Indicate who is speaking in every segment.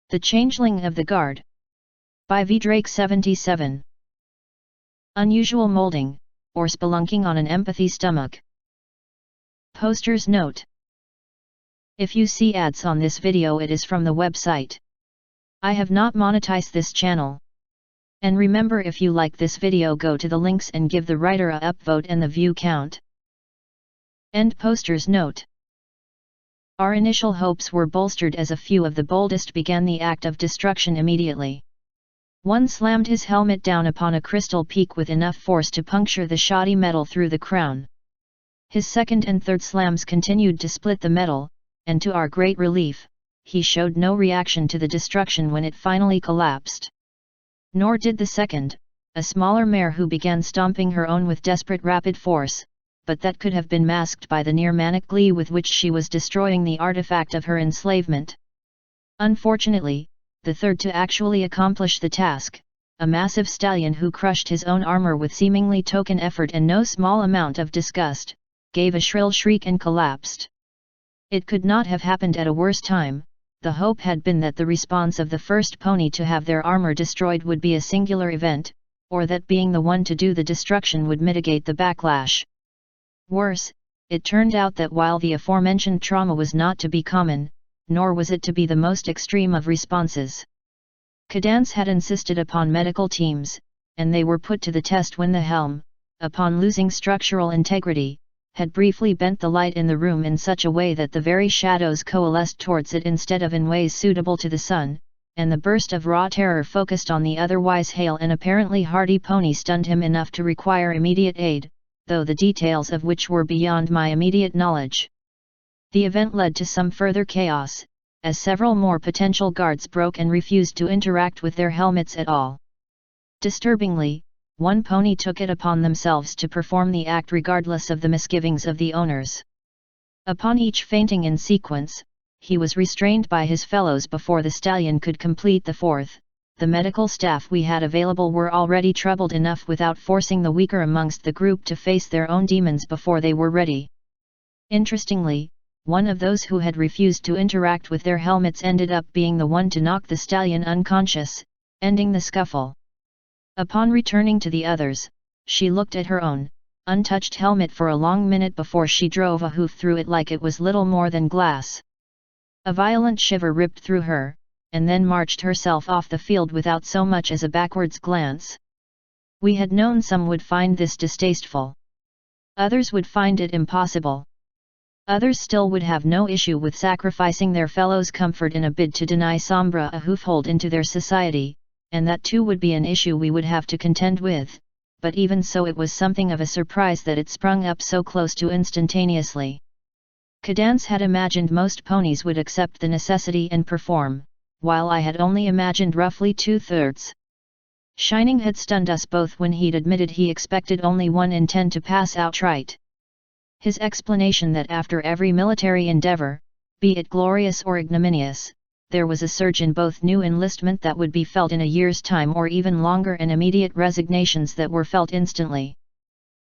Speaker 1: The Changeling of the Guard. By V. Drake 77. Unusual Moulding, or Spelunking on an Empathy Stomach. Poster's note. If you see ads on this video, it is from the website. I have not monetized this channel. And remember, if you like this video, go to the links and give the writer a upvote and the view count. End poster's note. Our initial hopes were bolstered as a few of the boldest began the act of destruction immediately. One slammed his helmet down upon a crystal peak with enough force to puncture the shoddy metal through the crown. His second and third slams continued to split the metal, and to our great relief, he showed no reaction to the destruction when it finally collapsed. Nor did the second, a smaller mare who began stomping her own with desperate rapid force, but that could have been masked by the near manic glee with which she was destroying the artifact of her enslavement. Unfortunately, the third to actually accomplish the task, a massive stallion who crushed his own armor with seemingly token effort and no small amount of disgust, gave a shrill shriek and collapsed. It could not have happened at a worse time. The hope had been that the response of the first pony to have their armor destroyed would be a singular event, or that being the one to do the destruction would mitigate the backlash. Worse, it turned out that while the aforementioned trauma was not to be common, nor was it to be the most extreme of responses. Cadence had insisted upon medical teams, and they were put to the test when the helm, upon losing structural integrity, had briefly bent the light in the room in such a way that the very shadows coalesced towards it instead of in ways suitable to the sun, and the burst of raw terror focused on the otherwise hale and apparently hardy pony stunned him enough to require immediate aid, though the details of which were beyond my immediate knowledge. The event led to some further chaos, as several more potential guards broke and refused to interact with their helmets at all. Disturbingly, one pony took it upon themselves to perform the act regardless of the misgivings of the owners. Upon each fainting in sequence, he was restrained by his fellows before the stallion could complete the fourth. The medical staff we had available were already troubled enough without forcing the weaker amongst the group to face their own demons before they were ready. Interestingly, one of those who had refused to interact with their helmets ended up being the one to knock the stallion unconscious, ending the scuffle. Upon returning to the others, she looked at her own, untouched helmet for a long minute before she drove a hoof through it like it was little more than glass. A violent shiver ripped through her, and then marched herself off the field without so much as a backwards glance. We had known some would find this distasteful. Others would find it impossible. Others still would have no issue with sacrificing their fellows' comfort in a bid to deny Sombra a hoofhold into their society, and that too would be an issue we would have to contend with, but even so it was something of a surprise that it sprung up so close to instantaneously. Cadence had imagined most ponies would accept the necessity and perform, while I had only imagined roughly 2/3. Shining had stunned us both when he'd admitted he expected only 1 in 10 to pass outright. His explanation that after every military endeavor, be it glorious or ignominious, there was a surge in both new enlistment that would be felt in a year's time or even longer and immediate resignations that were felt instantly.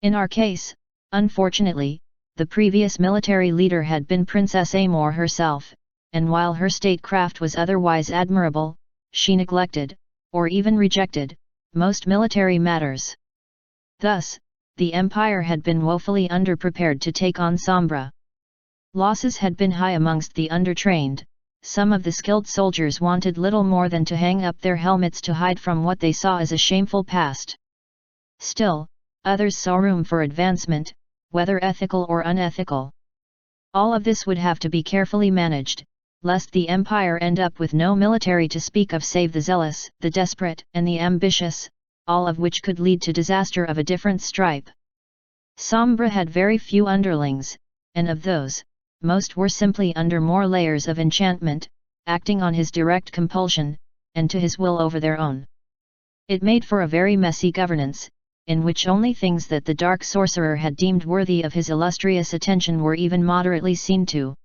Speaker 1: In our case, unfortunately, the previous military leader had been Princess Amor herself, and while her statecraft was otherwise admirable, she neglected, or even rejected, most military matters. Thus, the Empire had been woefully underprepared to take on Sombra. Losses had been high amongst the undertrained. Some of the skilled soldiers wanted little more than to hang up their helmets to hide from what they saw as a shameful past. Still, others saw room for advancement, whether ethical or unethical. All of this would have to be carefully managed, lest the Empire end up with no military to speak of save the zealous, the desperate, and the ambitious, all of which could lead to disaster of a different stripe. Sombra had very few underlings, and of those, most were simply under more layers of enchantment, acting on his direct compulsion, and to his will over their own. It made for a very messy governance, in which only things that the dark sorcerer had deemed worthy of his illustrious attention were even moderately seen to.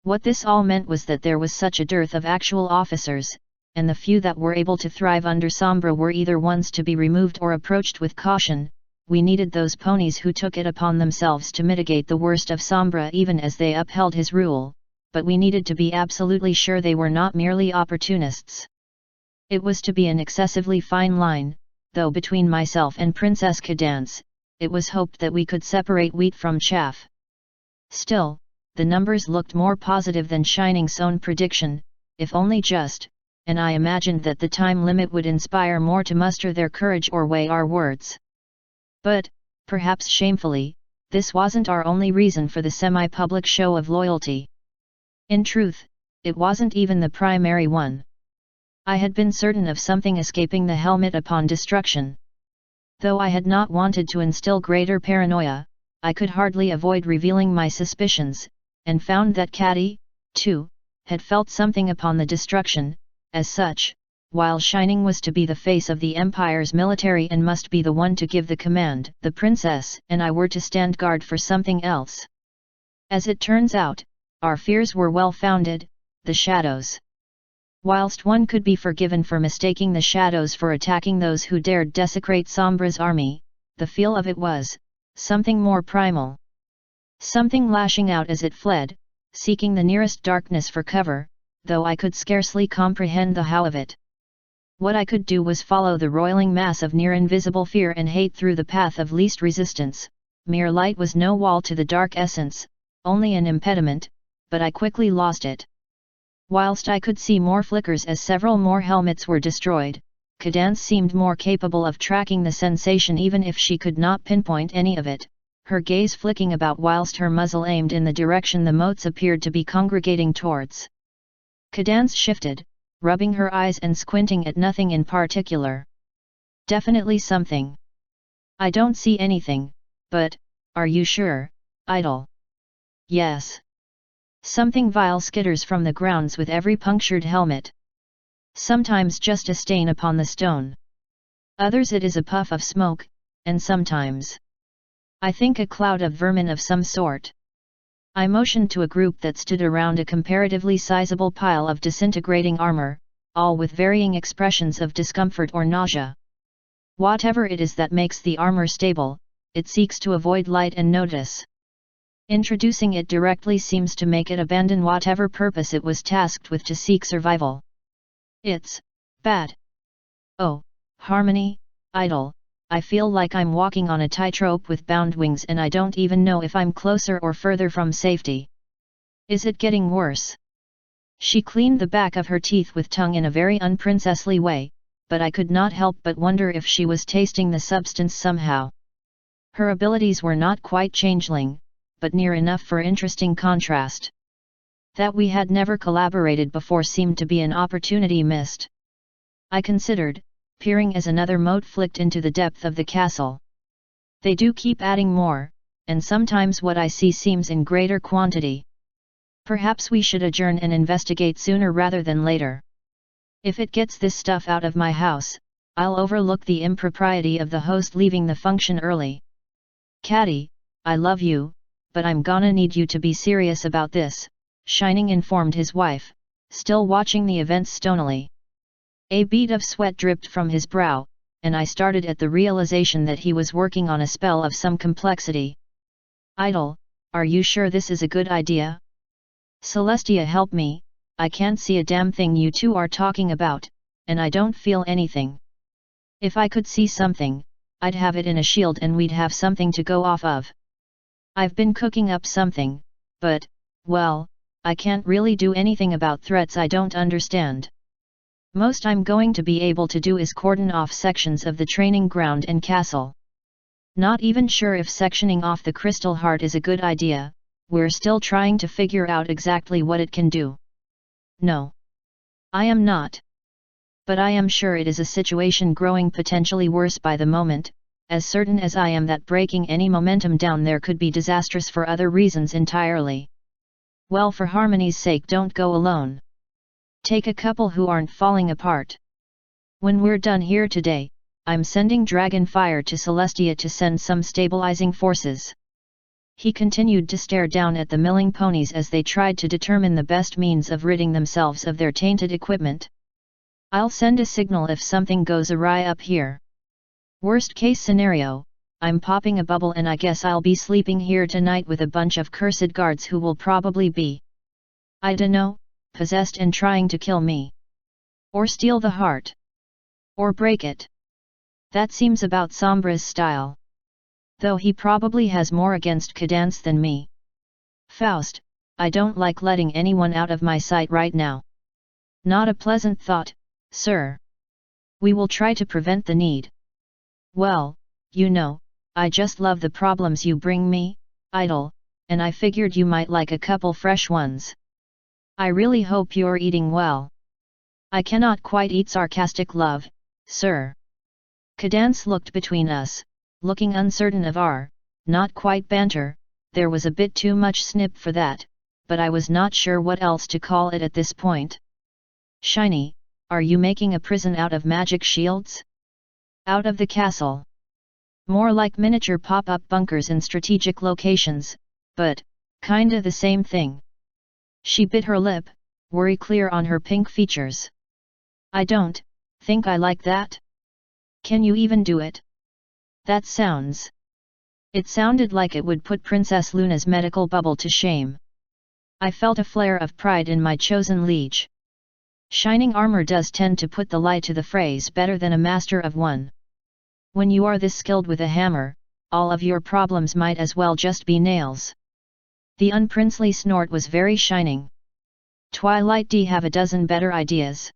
Speaker 1: What this all meant was that there was such a dearth of actual officers, and the few that were able to thrive under Sombra were either ones to be removed or approached with caution. We needed those ponies who took it upon themselves to mitigate the worst of Sombra even as they upheld his rule, but we needed to be absolutely sure they were not merely opportunists. It was to be an excessively fine line, though between myself and Princess Cadance, it was hoped that we could separate wheat from chaff. Still, the numbers looked more positive than Shining's own prediction, if only just, and I imagined that the time limit would inspire more to muster their courage or weigh our words. But, perhaps shamefully, this wasn't our only reason for the semi-public show of loyalty. In truth, it wasn't even the primary one. I had been certain of something escaping the helmet upon destruction. Though I had not wanted to instill greater paranoia, I could hardly avoid revealing my suspicions, and found that Caddy, too, had felt something upon the destruction. As such, while Shining was to be the face of the Empire's military and must be the one to give the command, the Princess and I were to stand guard for something else. As it turns out, our fears were well founded, the Shadows. Whilst one could be forgiven for mistaking the Shadows for attacking those who dared desecrate Sombra's army, the feel of it was something more primal. Something lashing out as it fled, seeking the nearest darkness for cover, though I could scarcely comprehend the how of it. What I could do was follow the roiling mass of near-invisible fear and hate through the path of least resistance. Mere light was no wall to the dark essence, only an impediment, but I quickly lost it. Whilst I could see more flickers as several more helmets were destroyed, Cadance seemed more capable of tracking the sensation even if she could not pinpoint any of it, her gaze flicking about whilst her muzzle aimed in the direction the motes appeared to be congregating towards. Cadance shifted, rubbing her eyes and squinting at nothing in particular. Definitely something. I don't see anything, but, are you sure, Idol? Yes. Something vile skitters from the grounds with every punctured helmet. Sometimes just a stain upon the stone. Others it is a puff of smoke, and sometimes, I think, a cloud of vermin of some sort. I motioned to a group that stood around a comparatively sizable pile of disintegrating armor, all with varying expressions of discomfort or nausea. Whatever it is that makes the armor stable, it seeks to avoid light and notice. Introducing it directly seems to make it abandon whatever purpose it was tasked with to seek survival. It's bad. Oh, Harmony, Idol, I feel like I'm walking on a tightrope with bound wings and I don't even know if I'm closer or further from safety. Is it getting worse? She cleaned the back of her teeth with tongue in a very unprincessly way, but I could not help but wonder if she was tasting the substance somehow. Her abilities were not quite changeling, but near enough for interesting contrast. That we had never collaborated before seemed to be an opportunity missed. I considered, peering as another mote flicked into the depth of the castle. They do keep adding more, and sometimes what I see seems in greater quantity. Perhaps we should adjourn and investigate sooner rather than later. If it gets this stuff out of my house, I'll overlook the impropriety of the host leaving the function early. Caddy, I love you, but I'm gonna need you to be serious about this, Shining informed his wife, still watching the events stonily. A bead of sweat dripped from his brow, and I started at the realization that he was working on a spell of some complexity. Idol, are you sure this is a good idea? Celestia, help me, I can't see a damn thing you two are talking about, and I don't feel anything. If I could see something, I'd have it in a shield and we'd have something to go off of. I've been cooking up something, but, well, I can't really do anything about threats I don't understand. Most I'm going to be able to do is cordon off sections of the training ground and castle. Not even sure if sectioning off the Crystal Heart is a good idea, we're still trying to figure out exactly what it can do. No. I am not. But I am sure it is a situation growing potentially worse by the moment, as certain as I am that breaking any momentum down there could be disastrous for other reasons entirely. Well, for Harmony's sake, don't go alone. Take a couple who aren't falling apart. When we're done here today, I'm sending Dragonfire to Celestia to send some stabilizing forces. He continued to stare down at the milling ponies as they tried to determine the best means of ridding themselves of their tainted equipment. I'll send a signal if something goes awry up here. Worst case scenario, I'm popping a bubble and I guess I'll be sleeping here tonight with a bunch of cursed guards who will probably be I dunno, possessed and trying to kill me. Or steal the heart. Or break it. That seems about Sombra's style. Though he probably has more against Cadance than me. Faust, I don't like letting anyone out of my sight right now. Not a pleasant thought, sir. We will try to prevent the need. Well, you know, I just love the problems you bring me, idol, and I figured you might like a couple fresh ones. I really hope you're eating well. I cannot quite eat sarcastic love, sir. Cadance looked between us, looking uncertain of our, not quite banter, there was a bit too much snip for that, but I was not sure what else to call it at this point. Shiny, are you making a prison out of magic shields? Out of the castle. More like miniature pop-up bunkers in strategic locations, but, kinda the same thing. She bit her lip, worry clear on her pink features. I don't think I like that. Can you even do it? That sounds. It sounded like it would put Princess Luna's medical bubble to shame. I felt a flare of pride in my chosen liege. Shining armor does tend to put the lie to the phrase better than a master of one. When you are this skilled with a hammer, all of your problems might as well just be nails. The unprincely snort was very shining. Twilight D have a dozen better ideas.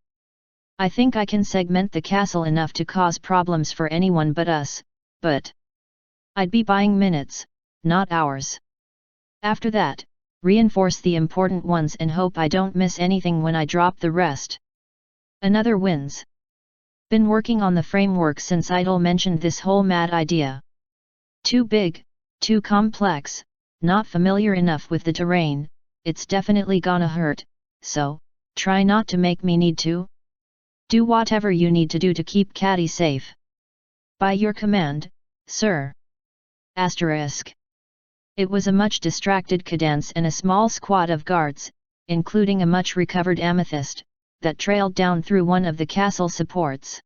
Speaker 1: I think I can segment the castle enough to cause problems for anyone but us, but I'd be buying minutes, not hours. After that, reinforce the important ones and hope I don't miss anything when I drop the rest. Another wins. Been working on the framework since Idol mentioned this whole mad idea. Too big, too complex, not familiar enough with the terrain, it's definitely gonna hurt, so, try not to make me need to. Do whatever you need to do to keep Caddy safe. By your command, sir. Asterisk. It was a much distracted Cadance and a small squad of guards, including a much recovered amethyst, that trailed down through one of the castle supports.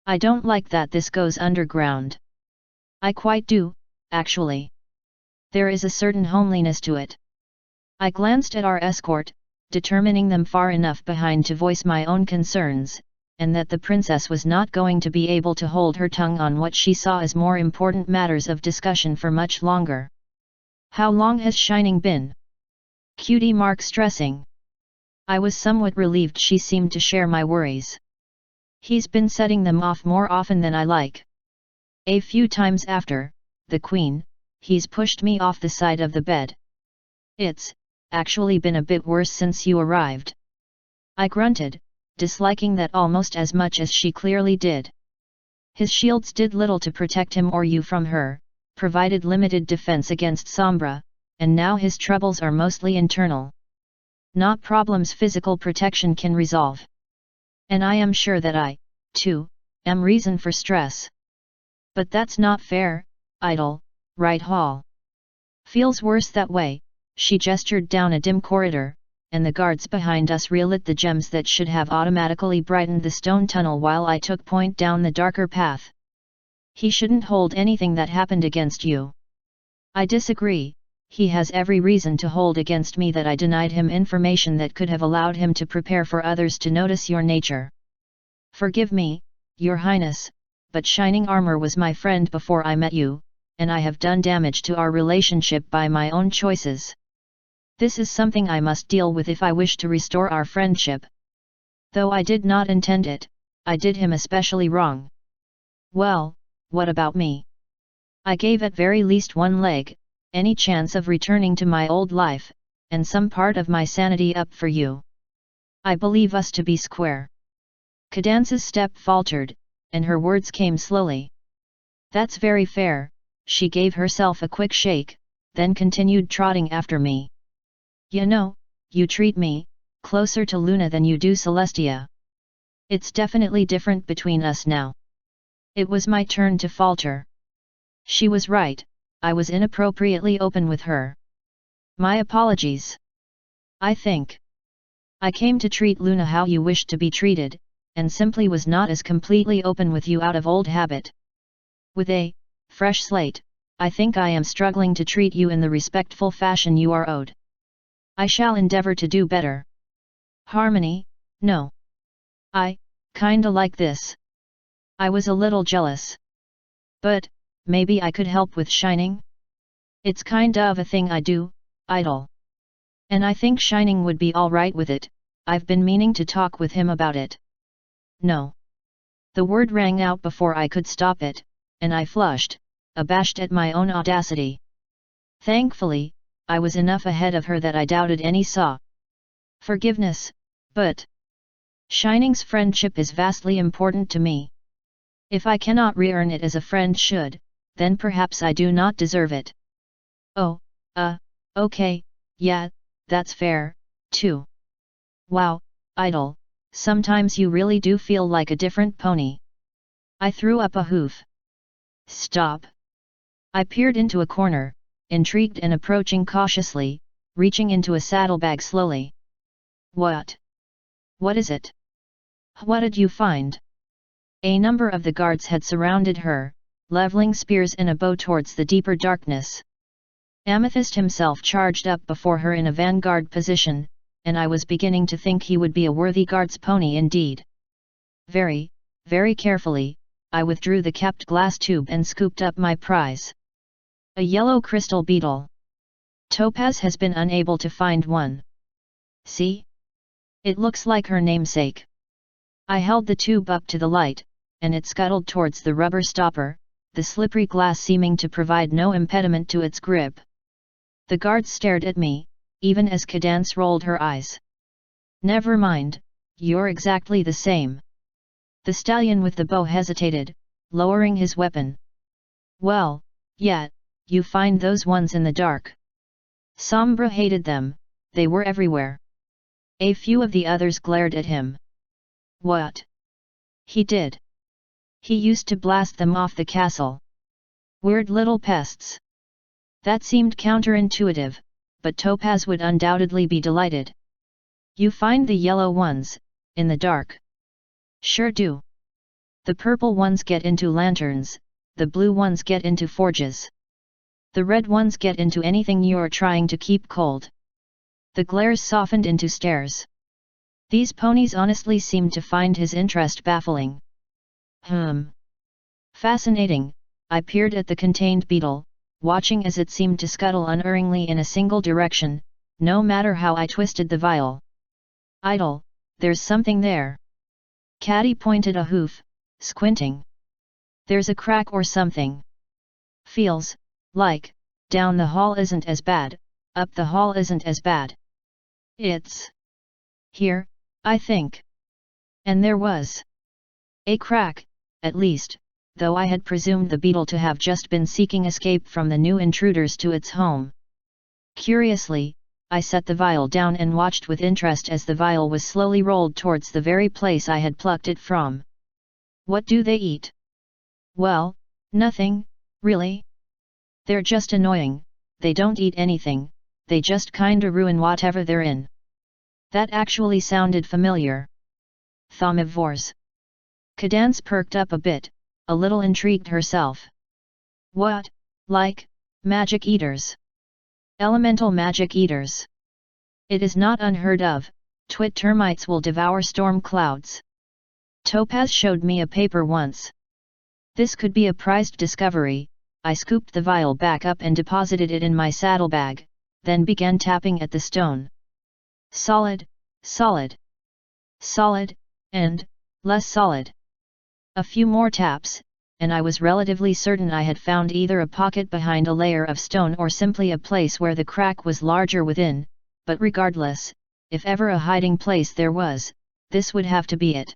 Speaker 1: I don't like that this goes underground. I quite do, actually. There is a certain homeliness to it. I glanced at our escort, determining them far enough behind to voice my own concerns, and that the princess was not going to be able to hold her tongue on what she saw as more important matters of discussion for much longer. How long has Shining been? Cutie mark stressing. I was somewhat relieved she seemed to share my worries. He's been setting them off more often than I like. A few times after, the Queen, he's pushed me off the side of the bed. It's actually been a bit worse since you arrived. I grunted, disliking that almost as much as she clearly did. His shields did little to protect him or you from her, provided limited defense against Sombra, and now his troubles are mostly internal. Not problems physical protection can resolve. And I am sure that I, too, am reason for stress. But that's not fair, Idol, right Hall? Feels worse that way. She gestured down a dim corridor, and the guards behind us relit the gems that should have automatically brightened the stone tunnel while I took point down the darker path. He shouldn't hold anything that happened against you. I disagree, he has every reason to hold against me that I denied him information that could have allowed him to prepare for others to notice your nature. Forgive me, Your Highness, but Shining Armor was my friend before I met you, and I have done damage to our relationship by my own choices. This is something I must deal with if I wish to restore our friendship. Though I did not intend it, I did him especially wrong. Well, what about me? I gave at very least one leg, any chance of returning to my old life, and some part of my sanity up for you. I believe us to be square. Cadance's step faltered, and her words came slowly. That's very fair, she gave herself a quick shake, then continued trotting after me. You know, you treat me closer to Luna than you do Celestia. It's definitely different between us now. It was my turn to falter. She was right, I was inappropriately open with her. My apologies. I think I came to treat Luna how you wished to be treated, and simply was not as completely open with you out of old habit. With a fresh slate, I think I am struggling to treat you in the respectful fashion you are owed. I shall endeavor to do better. Harmony, no. I kinda like this. I was a little jealous. But, maybe I could help with Shining? It's kind of a thing I do, idle. And I think Shining would be alright with it, I've been meaning to talk with him about it. No. The word rang out before I could stop it, and I flushed, abashed at my own audacity. Thankfully, I was enough ahead of her that I doubted any forgiveness, but Shining's friendship is vastly important to me. If I cannot re-earn it as a friend should, then perhaps I do not deserve it. Oh, okay, yeah, that's fair, too. Wow, idle, sometimes you really do feel like a different pony. I threw up a hoof. Stop. I peered into a corner, intrigued and approaching cautiously, reaching into a saddlebag slowly. What? What is it? What did you find? A number of the guards had surrounded her, leveling spears and a bow towards the deeper darkness. Amethyst himself charged up before her in a vanguard position, and I was beginning to think he would be a worthy guard's pony indeed. Very, very carefully, I withdrew the capped glass tube and scooped up my prize. A yellow crystal beetle. Topaz has been unable to find one. See? It looks like her namesake. I held the tube up to the light, and it scuttled towards the rubber stopper, the slippery glass seeming to provide no impediment to its grip. The guards stared at me, even as Cadance rolled her eyes. Never mind, you're exactly the same. The stallion with the bow hesitated, lowering his weapon. Well, yeah, you find those ones in the dark. Sombra hated them, they were everywhere. A few of the others glared at him. What? He did. He used to blast them off the castle. Weird little pests. That seemed counterintuitive, but Topaz would undoubtedly be delighted. You find the yellow ones, in the dark. Sure do. The purple ones get into lanterns, the blue ones get into forges. The red ones get into anything you're trying to keep cold. The glares softened into stares. These ponies honestly seemed to find his interest baffling. Fascinating, I peered at the contained beetle, watching as it seemed to scuttle unerringly in a single direction, no matter how I twisted the vial. Idle, there's something there. Caddy pointed a hoof, squinting. There's a crack or something. Feels like, down the hall isn't as bad, up the hall isn't as bad. It's here, I think. And there was a crack, at least, though I had presumed the beetle to have just been seeking escape from the new intruders to its home. Curiously, I set the vial down and watched with interest as the vial was slowly rolled towards the very place I had plucked it from. What do they eat? Well, nothing, really. They're just annoying, they don't eat anything, they just kinda ruin whatever they're in. That actually sounded familiar. Thomivores. Cadance perked up a bit, a little intrigued herself. What, like, magic eaters? Elemental magic eaters. It is not unheard of, twit termites will devour storm clouds. Topaz showed me a paper once. This could be a prized discovery. I scooped the vial back up and deposited it in my saddlebag, then began tapping at the stone. Solid, solid, solid, and less solid. A few more taps, and I was relatively certain I had found either a pocket behind a layer of stone or simply a place where the crack was larger within, but regardless, if ever a hiding place there was, this would have to be it.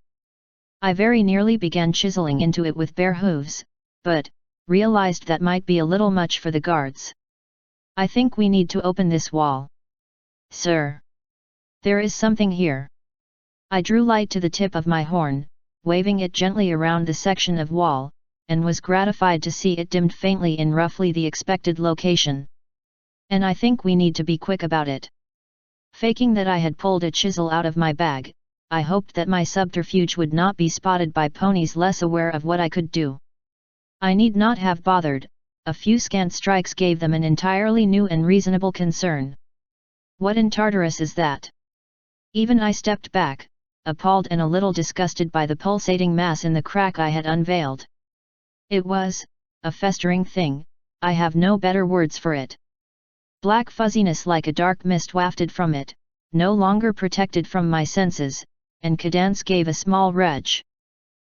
Speaker 1: I very nearly began chiseling into it with bare hooves, but realized that might be a little much for the guards. I think we need to open this wall. Sir. There is something here. I drew light to the tip of my horn, waving it gently around the section of wall, and was gratified to see it dimmed faintly in roughly the expected location. And I think we need to be quick about it. Faking that I had pulled a chisel out of my bag, I hoped that my subterfuge would not be spotted by ponies less aware of what I could do. I need not have bothered, a few scant strikes gave them an entirely new and reasonable concern. What in Tartarus is that? Even I stepped back, appalled and a little disgusted by the pulsating mass in the crack I had unveiled. It was a festering thing, I have no better words for it. Black fuzziness like a dark mist wafted from it, no longer protected from my senses, and Cadance gave a small retch.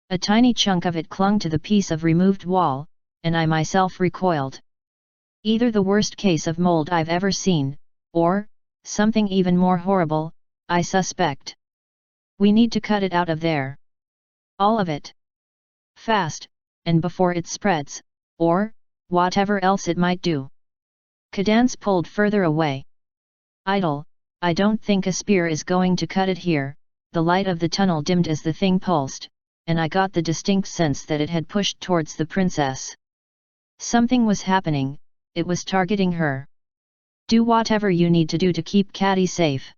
Speaker 1: A tiny chunk of it clung to the piece of removed wall, and I myself recoiled. Either the worst case of mold I've ever seen, or something even more horrible, I suspect. We need to cut it out of there. All of it. Fast, and before it spreads, or whatever else it might do. Cadance pulled further away. Idle, I don't think a spear is going to cut it here. The light of the tunnel dimmed as the thing pulsed, and I got the distinct sense that it had pushed towards the princess. Something was happening, it was targeting her. Do whatever you need to do to keep Caddy safe.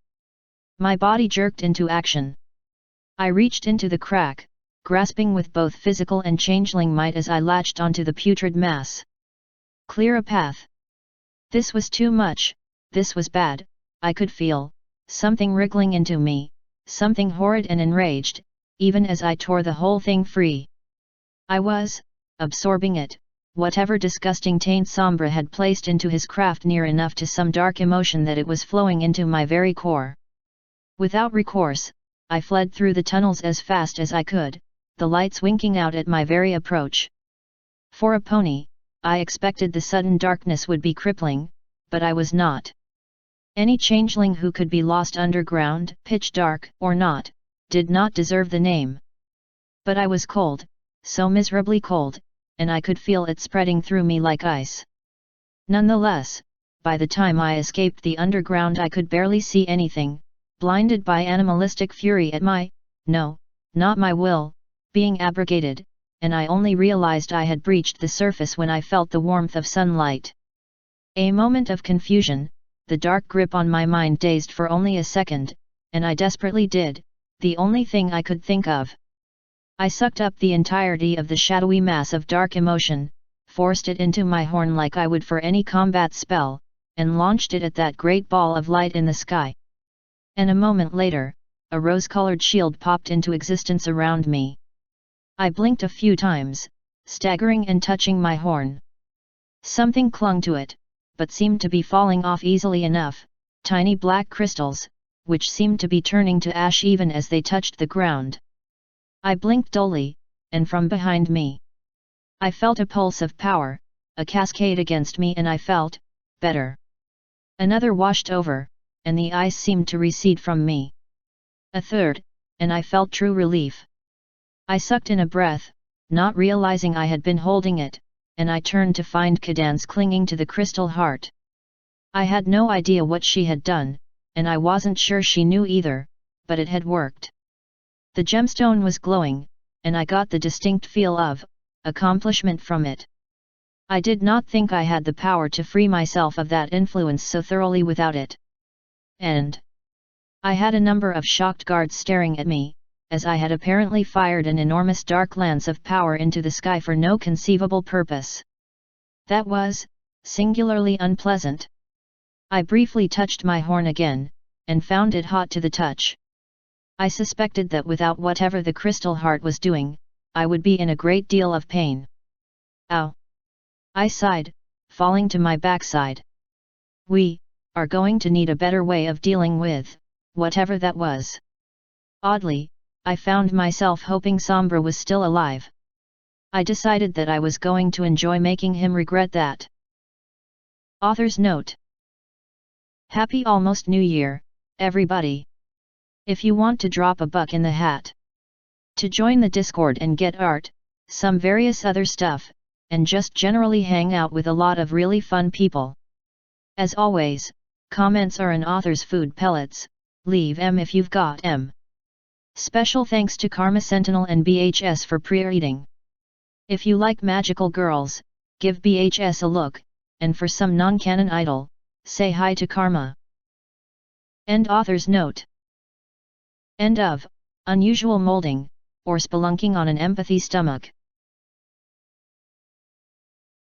Speaker 1: My body jerked into action. I reached into the crack, grasping with both physical and changeling might as I latched onto the putrid mass. Clear a path. This was too much, this was bad, I could feel something wriggling into me, something horrid and enraged, even as I tore the whole thing free. I was absorbing it, whatever disgusting taint Sombra had placed into his craft near enough to some dark emotion that it was flowing into my very core. Without recourse, I fled through the tunnels as fast as I could, the lights winking out at my very approach. For a pony, I expected the sudden darkness would be crippling, but I was not. Any changeling who could be lost underground, pitch dark or not, did not deserve the name. But I was cold, so miserably cold, and I could feel it spreading through me like ice. Nonetheless, by the time I escaped the underground I could barely see anything, blinded by animalistic fury at my, no, not my will, being abrogated, and I only realized I had breached the surface when I felt the warmth of sunlight. A moment of confusion, the dark grip on my mind dazed for only a second, and I desperately did, the only thing I could think of. I sucked up the entirety of the shadowy mass of dark emotion, forced it into my horn like I would for any combat spell, and launched it at that great ball of light in the sky. And a moment later, a rose-colored shield popped into existence around me. I blinked a few times, staggering and touching my horn. Something clung to it, but seemed to be falling off easily enough, tiny black crystals, which seemed to be turning to ash even as they touched the ground. I blinked dully, and from behind me, I felt a pulse of power, a cascade against me, and I felt better. Another washed over, and the ice seemed to recede from me. A third, and I felt true relief. I sucked in a breath, not realizing I had been holding it, and I turned to find Cadance clinging to the crystal heart. I had no idea what she had done, and I wasn't sure she knew either, but it had worked. The gemstone was glowing, and I got the distinct feel of accomplishment from it. I did not think I had the power to free myself of that influence so thoroughly without it. And I had a number of shocked guards staring at me, as I had apparently fired an enormous dark lance of power into the sky for no conceivable purpose. That was singularly unpleasant. I briefly touched my horn again, and found it hot to the touch. I suspected that without whatever the crystal heart was doing, I would be in a great deal of pain. Ow! I sighed, falling to my backside. We are going to need a better way of dealing with whatever that was. Oddly, I found myself hoping Sombra was still alive. I decided that I was going to enjoy making him regret that. Author's note. Happy almost New Year, everybody! If you want to drop a buck in the hat, to join the Discord and get art, some various other stuff, and just generally hang out with a lot of really fun people. As always, comments are an author's food pellets, leave 'em if you've got 'em. Special thanks to Karma Sentinel and BHS for pre-reading. If you like magical girls, give BHS a look, and for some non-canon idol, say hi to Karma. End author's note. End of Unusual Moulding, or Spelunking on an Empathy Stomach.